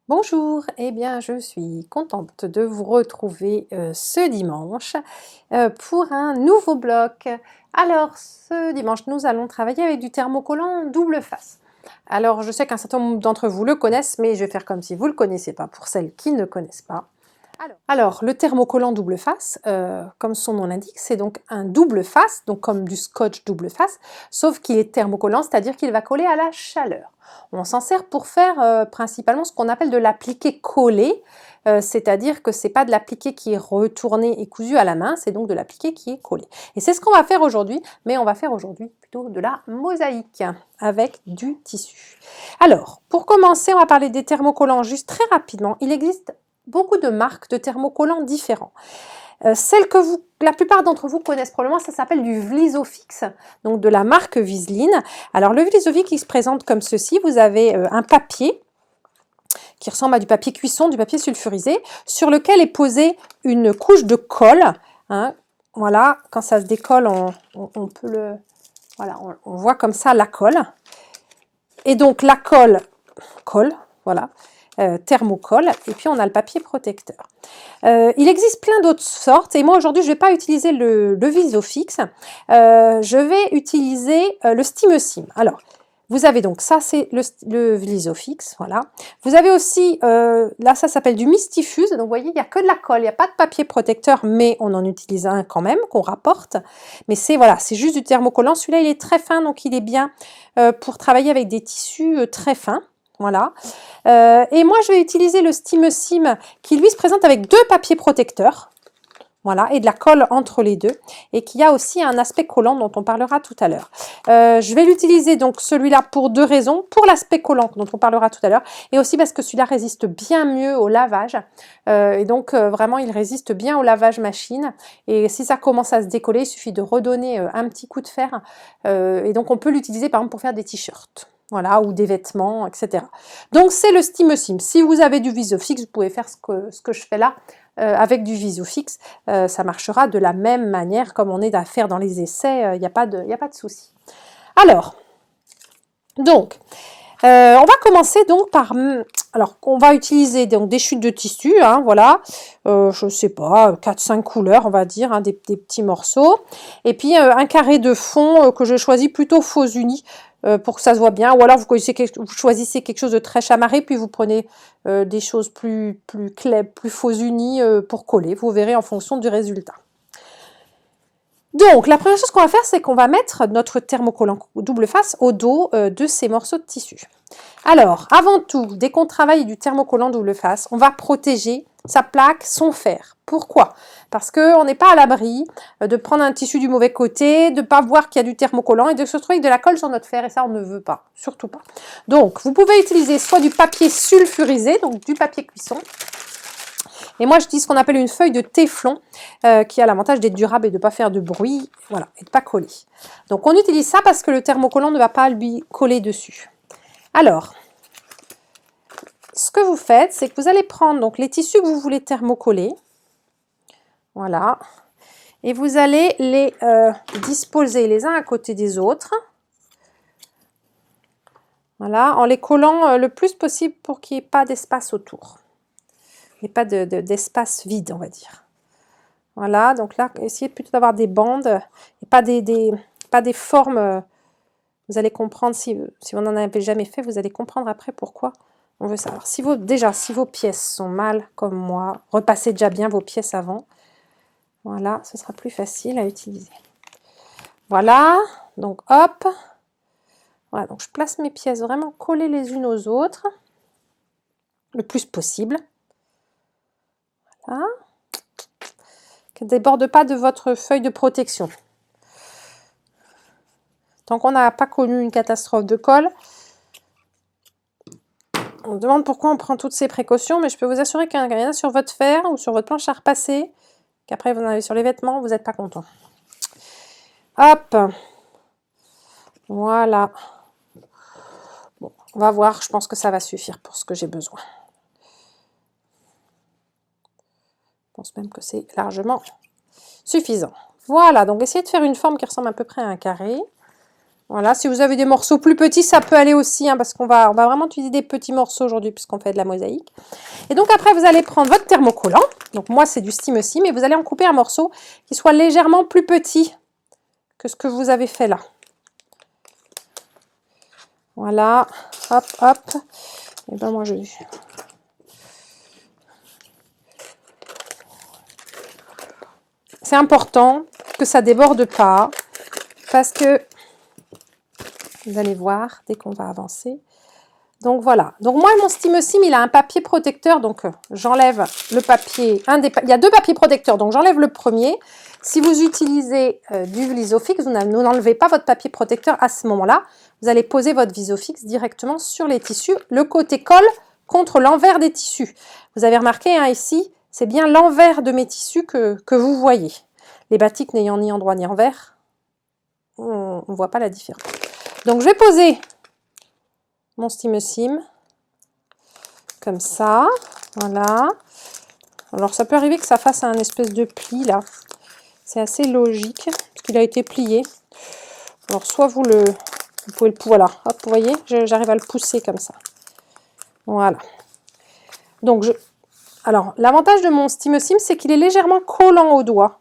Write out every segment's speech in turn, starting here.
Bonjour, eh bien je suis contente de vous retrouver ce dimanche pour un nouveau bloc. Alors ce dimanche nous allons travailler avec du thermocollant double face. Alors je sais qu'un certain nombre d'entre vous le connaissent, mais je vais faire comme si vous ne le connaissez pas pour celles qui ne connaissent pas. Alors, le thermocollant double face, comme son nom l'indique, c'est donc un double face, donc comme du scotch double face, sauf qu'il est thermocollant, c'est-à-dire qu'il va coller à la chaleur. On s'en sert pour faire principalement ce qu'on appelle de l'appliqué collé, c'est-à-dire que c'est pas de l'appliqué qui est retourné et cousu à la main, c'est donc de l'appliqué qui est collé. Et c'est ce qu'on va faire aujourd'hui, mais on va faire aujourd'hui plutôt de la mosaïque avec du tissu. Alors, pour commencer, on va parler des thermocollants juste très rapidement. Il existe beaucoup de marques de thermocollants différents. Celle que la plupart d'entre vous connaissent probablement, ça s'appelle du Vlisofix, donc de la marque Viseline. Alors le Vlisofix, il se présente comme ceci. Vous avez un papier qui ressemble à du papier cuisson, du papier sulfurisé, sur lequel est posée une couche de colle. Hein. Voilà, quand ça se décolle, on peut le... Voilà, on voit comme ça la colle. Et donc la colle, voilà. Thermocolle, et puis on a le papier protecteur. Il existe plein d'autres sortes, et moi aujourd'hui je ne vais pas utiliser le Visofix, je vais utiliser le Steamesim. Alors, vous avez donc ça, c'est le Visofix, voilà. Vous avez aussi, là ça s'appelle du Mistifuse, donc vous voyez, il n'y a que de la colle, il n'y a pas de papier protecteur, mais on en utilise un quand même, qu'on rapporte. Mais c'est voilà, c'est juste du thermocollant. Celui-là, il est très fin, donc il est bien pour travailler avec des tissus très fins. Voilà. Et moi, je vais utiliser le Steamesim qui, lui, se présente avec deux papiers protecteurs. Voilà, et de la colle entre les deux. Et qui a aussi un aspect collant dont on parlera tout à l'heure. Je vais l'utiliser, donc, celui-là pour deux raisons. Pour l'aspect collant dont on parlera tout à l'heure. Et aussi parce que celui-là résiste bien mieux au lavage. Et donc, vraiment, il résiste bien au lavage machine. Et si ça commence à se décoller, il suffit de redonner un petit coup de fer. Et donc, on peut l'utiliser, par exemple, pour faire des t-shirts. Voilà, ou des vêtements, etc. Donc, c'est le Steamesim. Si vous avez du Visofix, vous pouvez faire ce que je fais là avec du Visofix. Ça marchera de la même manière comme on est à faire dans les essais. Il n'y a pas de souci. Alors, donc, on va commencer donc par... Alors, on va utiliser donc des chutes de tissu, hein, voilà, je ne sais pas, 4-5 couleurs, on va dire, hein, des petits morceaux. Et puis, un carré de fond que je choisis plutôt faux uni pour que ça se voit bien. Ou alors, vous choisissez quelque chose de très chamarré, puis vous prenez des choses plus claires, plus faux unis pour coller. Vous verrez en fonction du résultat. Donc, la première chose qu'on va faire, c'est qu'on va mettre notre thermocollant double face au dos de ces morceaux de tissu. Alors, avant tout, dès qu'on travaille du thermocollant double face, on va protéger sa plaque, son fer. Pourquoi? Parce qu'on n'est pas à l'abri de prendre un tissu du mauvais côté, de ne pas voir qu'il y a du thermocollant et de se retrouver avec de la colle sur notre fer. Et ça, on ne veut pas, surtout pas. Donc, vous pouvez utiliser soit du papier sulfurisé, donc du papier cuisson. Et moi, je dis ce qu'on appelle une feuille de téflon qui a l'avantage d'être durable et de ne pas faire de bruit, voilà, et de ne pas coller. Donc, on utilise ça parce que le thermocollant ne va pas lui coller dessus. Alors, ce que vous faites, c'est que vous allez prendre donc, les tissus que vous voulez thermocoller. Voilà. Et vous allez les disposer les uns à côté des autres. Voilà, en les collant le plus possible pour qu'il n'y ait pas d'espace autour. Et pas d'espace vide, on va dire. Voilà, donc là, essayez plutôt d'avoir des bandes et pas des formes. Vous allez comprendre, si vous n'en avez jamais fait, vous allez comprendre après pourquoi on veut savoir. Si vos pièces sont mal, comme moi, repassez déjà bien vos pièces avant. Voilà, ce sera plus facile à utiliser. Voilà, donc hop. Voilà, donc je place mes pièces vraiment collées les unes aux autres, le plus possible. Voilà. Qu'elle ne déborde pas de votre feuille de protection. Tant qu'on n'a pas connu une catastrophe de colle, on me demande pourquoi on prend toutes ces précautions, mais je peux vous assurer qu'il y en a sur votre fer ou sur votre planche à repasser, qu'après vous en avez sur les vêtements, vous n'êtes pas content. Hop, voilà. Bon, on va voir, je pense que ça va suffire pour ce que j'ai besoin. Je pense même que c'est largement suffisant. Voilà, donc essayez de faire une forme qui ressemble à peu près à un carré. Voilà, si vous avez des morceaux plus petits, ça peut aller aussi, hein, parce on va vraiment utiliser des petits morceaux aujourd'hui puisqu'on fait de la mosaïque. Et donc après, vous allez prendre votre thermocollant. Donc moi, c'est du Steam Sim, et vous allez en couper un morceau qui soit légèrement plus petit que ce que vous avez fait là. Voilà, hop, hop. Et ben moi, c'est important que ça déborde pas, parce que vous allez voir dès qu'on va avancer. Donc voilà. Donc moi, mon Steam Sim, il a un papier protecteur. Donc j'enlève le papier. Il y a deux papiers protecteurs. Donc j'enlève le premier. Si vous utilisez du Visofix, vous n'enlevez pas votre papier protecteur à ce moment-là. Vous allez poser votre Visofix directement sur les tissus. Le côté colle contre l'envers des tissus. Vous avez remarqué, hein, ici, c'est bien l'envers de mes tissus que vous voyez. Les batiks n'ayant ni endroit ni envers, on ne voit pas la différence. Donc je vais poser mon Steam Sim comme ça, voilà. Alors ça peut arriver que ça fasse un espèce de pli là, c'est assez logique parce qu'il a été plié. Alors soit vous pouvez le, voilà, hop, vous voyez, j'arrive à le pousser comme ça, voilà. Donc alors l'avantage de mon Steam Sim, c'est qu'il est légèrement collant au doigt.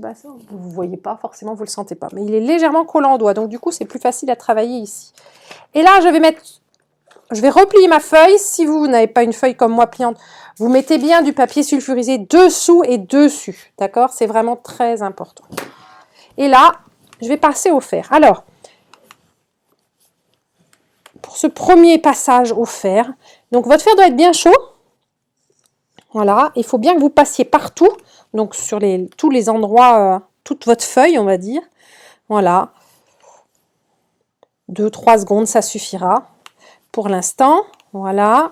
Pas ça, vous ne voyez pas, forcément vous ne le sentez pas, mais il est légèrement collant au doigt, donc du coup c'est plus facile à travailler ici. Et là je vais replier ma feuille. Si vous n'avez pas une feuille comme moi pliante, vous mettez bien du papier sulfurisé dessous et dessus, d'accord? C'est vraiment très important. Et là, je vais passer au fer. Alors, pour ce premier passage au fer, donc votre fer doit être bien chaud. Voilà, il faut bien que vous passiez partout, donc sur tous les endroits, toute votre feuille, on va dire. Voilà. 2-3 secondes, ça suffira pour l'instant. Voilà.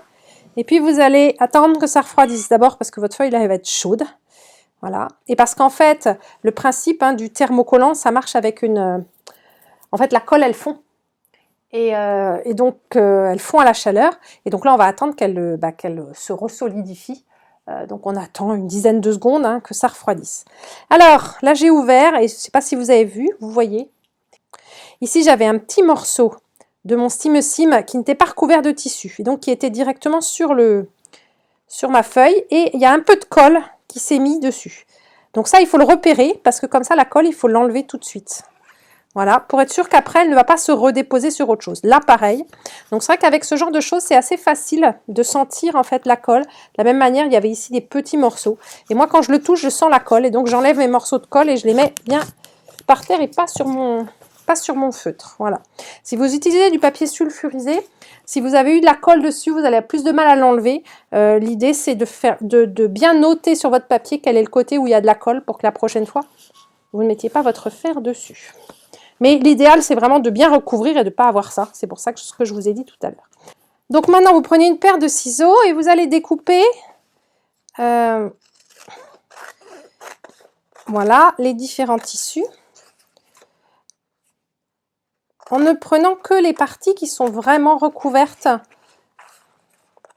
Et puis vous allez attendre que ça refroidisse d'abord parce que votre feuille là elle va être chaude. Voilà. Et parce qu'en fait, le principe, hein, du thermocollant, ça marche avec en fait, la colle, elle fond. Et donc, elle fond à la chaleur. Et donc là, on va attendre qu'elle se resolidifie. Donc on attend une dizaine de secondes, hein, que ça refroidisse. Alors, là j'ai ouvert et je ne sais pas si vous avez vu, vous voyez. Ici, j'avais un petit morceau de mon Steam Sim qui n'était pas recouvert de tissu. Et donc qui était directement sur ma feuille. Et il y a un peu de colle qui s'est mis dessus. Donc ça, il faut le repérer parce que comme ça, la colle, il faut l'enlever tout de suite. Voilà, pour être sûr qu'après, elle ne va pas se redéposer sur autre chose. Là, pareil. Donc, c'est vrai qu'avec ce genre de choses, c'est assez facile de sentir, en fait, la colle. De la même manière, il y avait ici des petits morceaux. Et moi, quand je le touche, je sens la colle. Et donc, j'enlève mes morceaux de colle et je les mets bien par terre et pas sur mon feutre. Voilà. Si vous utilisez du papier sulfurisé, si vous avez eu de la colle dessus, vous allez avoir plus de mal à l'enlever. L'idée, c'est de bien noter sur votre papier quel est le côté où il y a de la colle pour que la prochaine fois, vous ne mettiez pas votre fer dessus. Mais l'idéal, c'est vraiment de bien recouvrir et de ne pas avoir ça. C'est pour ça que ce que je vous ai dit tout à l'heure. Donc maintenant, vous prenez une paire de ciseaux et vous allez découper voilà, les différents tissus. En ne prenant que les parties qui sont vraiment recouvertes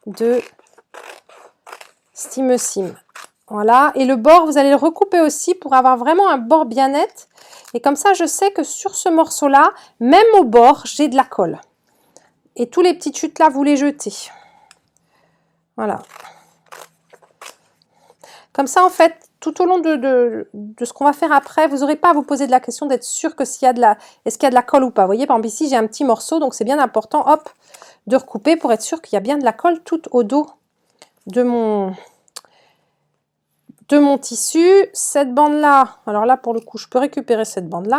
de Steam Sim. Voilà, et le bord, vous allez le recouper aussi pour avoir vraiment un bord bien net. Et comme ça, je sais que sur ce morceau-là, même au bord, j'ai de la colle. Et tous les petites chutes là, vous les jetez. Voilà. Comme ça, en fait, tout au long de ce qu'on va faire après, vous n'aurez pas à vous poser de la question d'être sûr que est-ce qu'il y a de la colle ou pas. Vous voyez, par exemple, ici, j'ai un petit morceau, donc c'est bien important, hop, de recouper pour être sûr qu'il y a bien de la colle tout au dos de mon tissu. Cette bande-là, alors là, pour le coup, je peux récupérer cette bande-là,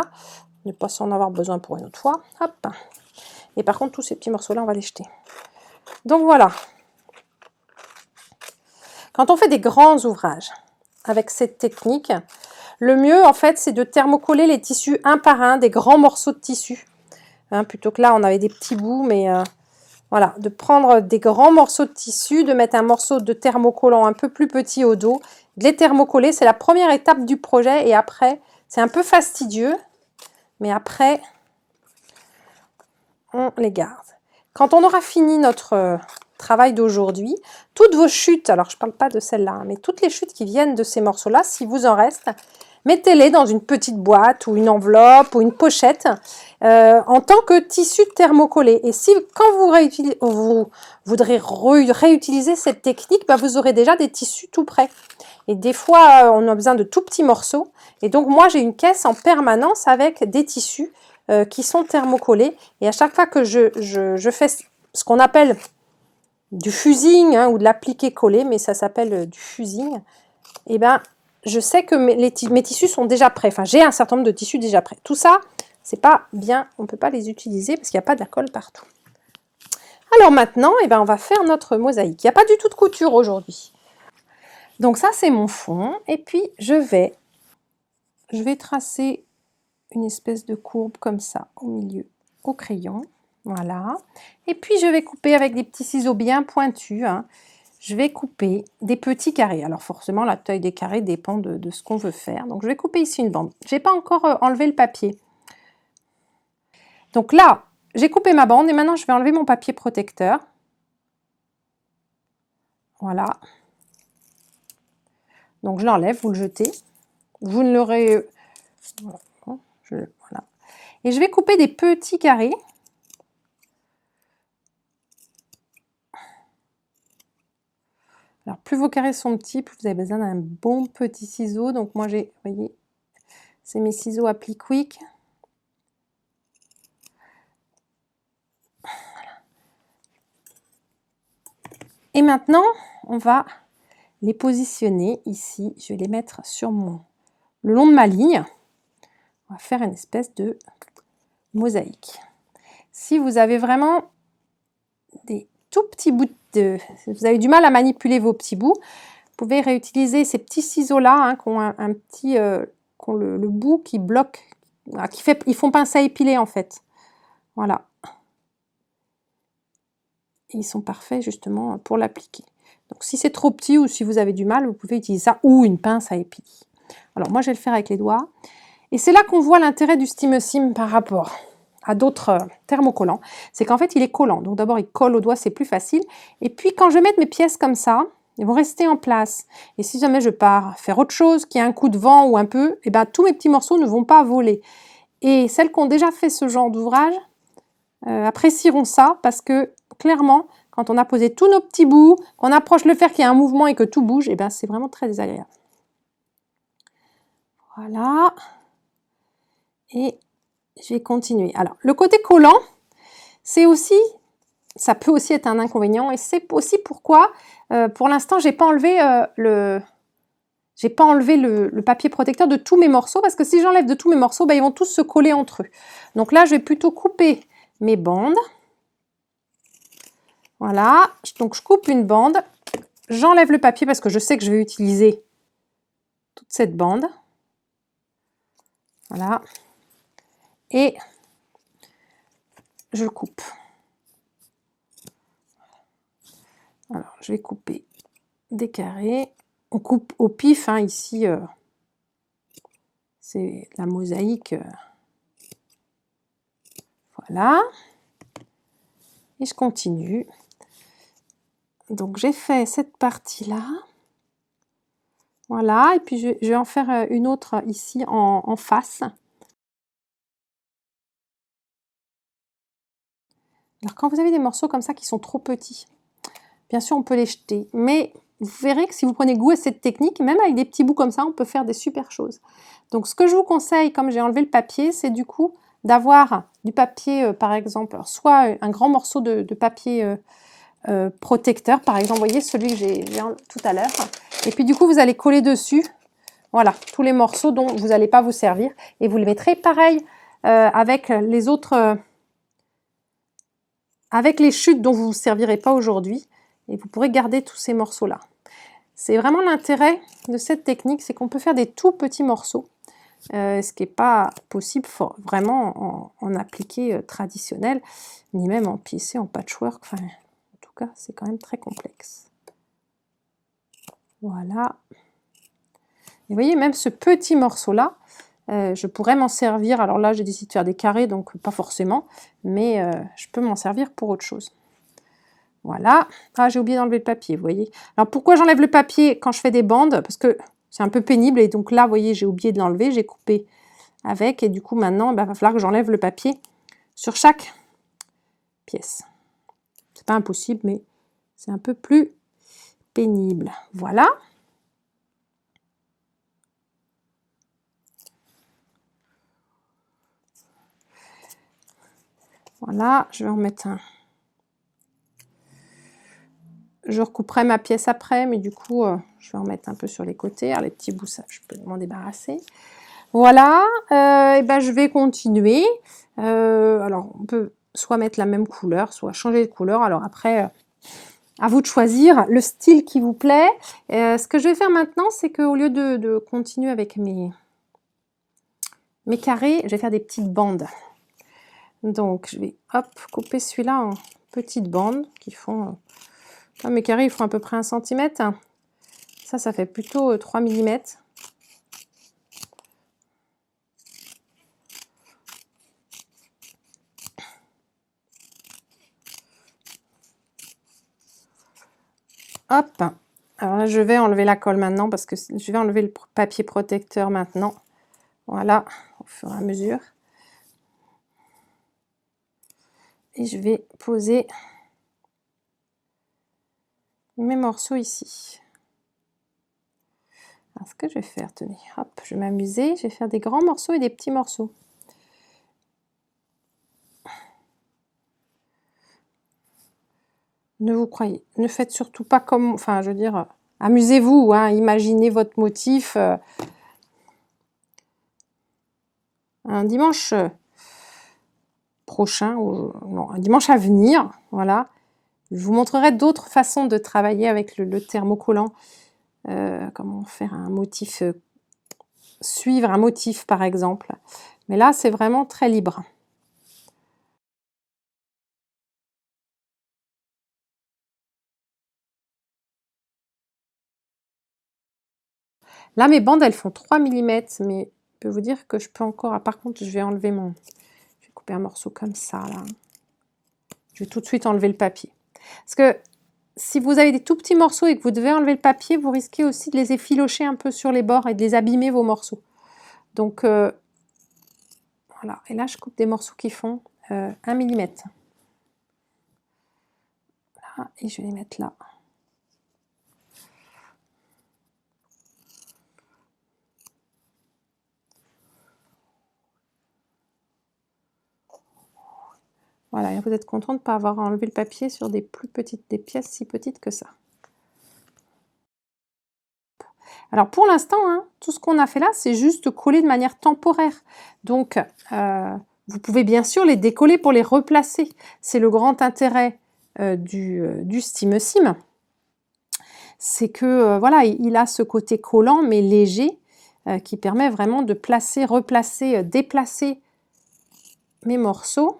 ne pas en avoir besoin pour une autre fois. Hop. Et par contre, tous ces petits morceaux-là, on va les jeter. Donc voilà. Quand on fait des grands ouvrages avec cette technique, le mieux, en fait, c'est de thermocoller les tissus un par un, des grands morceaux de tissu. Hein, plutôt que là, on avait des petits bouts, mais voilà, de prendre des grands morceaux de tissu, de mettre un morceau de thermocollant un peu plus petit au dos, de les thermocoller, c'est la première étape du projet. Et après, c'est un peu fastidieux, mais après, on les garde. Quand on aura fini notre travail d'aujourd'hui, toutes vos chutes, alors je ne parle pas de celle-là, mais toutes les chutes qui viennent de ces morceaux-là, si vous en reste, mettez-les dans une petite boîte ou une enveloppe ou une pochette en tant que tissu thermocollé. Et si quand vous voudrez réutiliser cette technique, bah, vous aurez déjà des tissus tout prêts. Et des fois, on a besoin de tout petits morceaux. Et donc, moi, j'ai une caisse en permanence avec des tissus qui sont thermocollés. Et à chaque fois que je fais ce qu'on appelle du fusing ou de l'appliqué collé, mais ça s'appelle du fusing, et ben, je sais que mes tissus sont déjà prêts. Enfin, j'ai un certain nombre de tissus déjà prêts. Tout ça, c'est pas bien, on ne peut pas les utiliser parce qu'il n'y a pas de colle partout. Alors maintenant, eh ben, on va faire notre mosaïque. Il n'y a pas du tout de couture aujourd'hui. Donc ça, c'est mon fond. Et puis, je vais tracer une espèce de courbe comme ça au milieu, au crayon. Voilà. Et puis, je vais couper avec des petits ciseaux bien pointus. Je vais couper des petits carrés. Alors forcément, la taille des carrés dépend de ce qu'on veut faire. Donc, je vais couper ici une bande. Je n'ai pas encore enlevé le papier. Donc là, j'ai coupé ma bande et maintenant, je vais enlever mon papier protecteur. Voilà. Donc, je l'enlève, vous le jetez. Vous ne l'aurez... Voilà. Et je vais couper des petits carrés. Alors, plus vos carrés sont petits, plus vous avez besoin d'un bon petit ciseau. Donc, moi, vous voyez, c'est mes ciseaux appli quick. Et maintenant, on va les positionner ici. Je vais les mettre sur le long de ma ligne. On va faire une espèce de mosaïque. Si vous avez vraiment des tout petits bouts si vous avez du mal à manipuler vos petits bouts, vous pouvez réutiliser ces petits ciseaux-là qui ont qui ont le bout qui bloque, ils font pince à épiler en fait. Voilà. Et ils sont parfaits justement pour l'appliquer. Donc si c'est trop petit ou si vous avez du mal, vous pouvez utiliser ça ou une pince à épiler. Alors moi je vais le faire avec les doigts. Et c'est là qu'on voit l'intérêt du Steam-A-Sim par rapport à d'autres thermocollants. C'est qu'en fait il est collant. Donc d'abord il colle au doigt, c'est plus facile. Et puis quand je vais mettre mes pièces comme ça, ils vont rester en place. Et si jamais je pars faire autre chose, qu'il y a un coup de vent ou un peu, et ben tous mes petits morceaux ne vont pas voler. Et celles qui ont déjà fait ce genre d'ouvrage apprécieront ça parce que clairement, quand on a posé tous nos petits bouts, qu'on approche le fer, qu'il y a un mouvement et que tout bouge, et ben c'est vraiment très désagréable. Voilà. Et je vais continuer. Alors, le côté collant, ça peut aussi être un inconvénient et c'est aussi pourquoi, pour l'instant, j'ai pas enlevé le papier protecteur de tous mes morceaux parce que si j'enlève de tous mes morceaux, ben, ils vont tous se coller entre eux. Donc là, je vais plutôt couper mes bandes. Voilà, donc je coupe une bande, j'enlève le papier parce que je sais que je vais utiliser toute cette bande. Voilà. Et je coupe. Alors, je vais couper des carrés. On coupe au pif, ici, c'est la mosaïque. Voilà. Et je continue. Donc, j'ai fait cette partie-là. Voilà, et puis je vais en faire une autre ici en face. Alors, quand vous avez des morceaux comme ça qui sont trop petits, bien sûr, on peut les jeter. Mais vous verrez que si vous prenez goût à cette technique, même avec des petits bouts comme ça, on peut faire des super choses. Donc, ce que je vous conseille, comme j'ai enlevé le papier, c'est du coup d'avoir du papier, par exemple, soit un grand morceau de papier protecteur, par exemple, vous voyez celui que j'ai tout à l'heure. Et puis, du coup, vous allez coller dessus, voilà, tous les morceaux dont vous n'allez pas vous servir. Et vous les mettrez pareil avec les autres... avec les chutes dont vous ne vous servirez pas aujourd'hui, et vous pourrez garder tous ces morceaux-là. C'est vraiment l'intérêt de cette technique, c'est qu'on peut faire des tout petits morceaux, ce qui n'est pas possible vraiment en appliqué traditionnel, ni même en plissé, en patchwork. Enfin, en tout cas, c'est quand même très complexe. Voilà. Et vous voyez, même ce petit morceau-là, je pourrais m'en servir. Alors là, j'ai décidé de faire des carrés, donc pas forcément, mais je peux m'en servir pour autre chose. Voilà. Ah, j'ai oublié d'enlever le papier, vous voyez. Alors, pourquoi j'enlève le papier quand je fais des bandes? Parce que c'est un peu pénible. Et donc là, vous voyez, j'ai oublié de l'enlever, j'ai coupé avec. Et du coup, maintenant, il va falloir que j'enlève le papier sur chaque pièce. C'est pas impossible, mais c'est un peu plus pénible. Voilà. Voilà, je vais en mettre un. Je recouperai ma pièce après, mais du coup, je vais en mettre un peu sur les côtés. Alors, les petits bouts, ça, je peux m'en débarrasser. Voilà, et ben, je vais continuer. Alors, on peut soit mettre la même couleur, soit changer de couleur. Alors après, à vous de choisir le style qui vous plaît. Ce que je vais faire maintenant, c'est qu'au lieu de continuer avec mes carrés, je vais faire des petites bandes. Donc, je vais, hop, couper celui-là en petites bandes qui font... mes carrés, ils font à peu près 1 cm. Ça fait plutôt 3 mm. Hop. Alors là, je vais enlever la colle maintenant parce que je vais enlever le papier protecteur maintenant. Voilà, au fur et à mesure. Et je vais poser mes morceaux ici. Alors, ce que je vais faire, tenez, hop, je vais m'amuser. Je vais faire des grands morceaux et des petits morceaux. Ne faites surtout pas comme, enfin, je veux dire, amusez-vous, hein, imaginez votre motif. Un dimanche prochain, ou non, un dimanche à venir, voilà. Je vous montrerai d'autres façons de travailler avec le thermocollant. Comment faire un motif, suivre un motif par exemple. Mais là, c'est vraiment très libre. Là, mes bandes, elles font 3 mm, mais je peux vous dire que je peux encore... Ah, par contre, je vais enlever mon... Je vais couper un morceau comme ça, là. Je vais tout de suite enlever le papier. Parce que si vous avez des tout petits morceaux et que vous devez enlever le papier, vous risquez aussi de les effilocher un peu sur les bords et de les abîmer, vos morceaux. Donc, voilà. Et là, je coupe des morceaux qui font 1 mm. Voilà, et je vais les mettre là. Voilà, et vous êtes content de ne pas avoir enlevé le papier sur des plus petites, des pièces si petites que ça. Alors pour l'instant, hein, tout ce qu'on a fait là, c'est juste coller de manière temporaire. Donc, vous pouvez bien sûr les décoller pour les replacer. C'est le grand intérêt du SteameSim. C'est que, voilà, il a ce côté collant mais léger qui permet vraiment de placer, replacer, déplacer mes morceaux.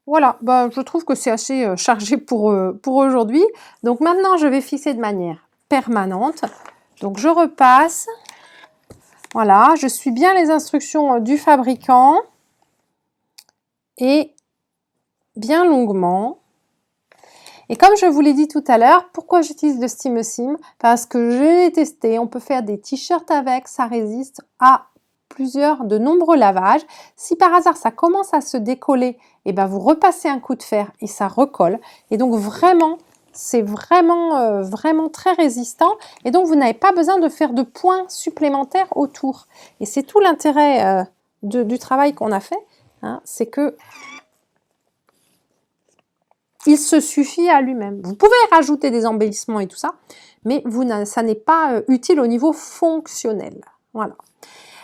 Voilà, bah, je trouve que c'est assez chargé pour aujourd'hui. Donc maintenant, je vais fixer de manière permanente. Donc je repasse. Voilà, je suis bien les instructions du fabricant. Et bien longuement. Et comme je vous l'ai dit tout à l'heure, pourquoi j'utilise le SteameSim? Parce que je l'ai testé, on peut faire des t-shirts avec, ça résiste à de nombreux lavages. Si par hasard ça commence à se décoller, et ben vous repassez un coup de fer et ça recolle. Et donc vraiment, c'est vraiment, vraiment très résistant. Et donc vous n'avez pas besoin de faire de points supplémentaires autour. Et c'est tout l'intérêt du travail qu'on a fait, hein, c'est que il se suffit à lui-même. Vous pouvez rajouter des embellissements et tout ça, mais ça n'est pas utile au niveau fonctionnel. Voilà.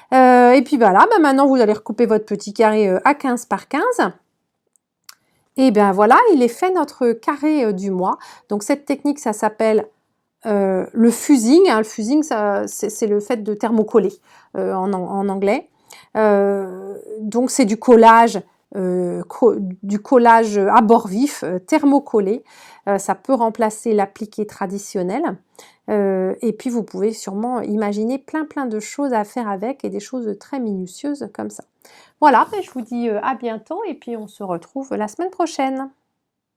Et puis voilà, bah maintenant vous allez recouper votre petit carré à 15 par 15. Et bien voilà, il est fait notre carré du mois. Donc cette technique, ça s'appelle le fusing. Hein. Le fusing, c'est le fait de thermocoller en anglais. Donc c'est du collage du collage à bord vif, thermocollé. Ça peut remplacer l'appliqué traditionnel. Et puis vous pouvez sûrement imaginer plein de choses à faire avec et des choses très minutieuses comme ça. Voilà, ben je vous dis à bientôt et puis on se retrouve la semaine prochaine.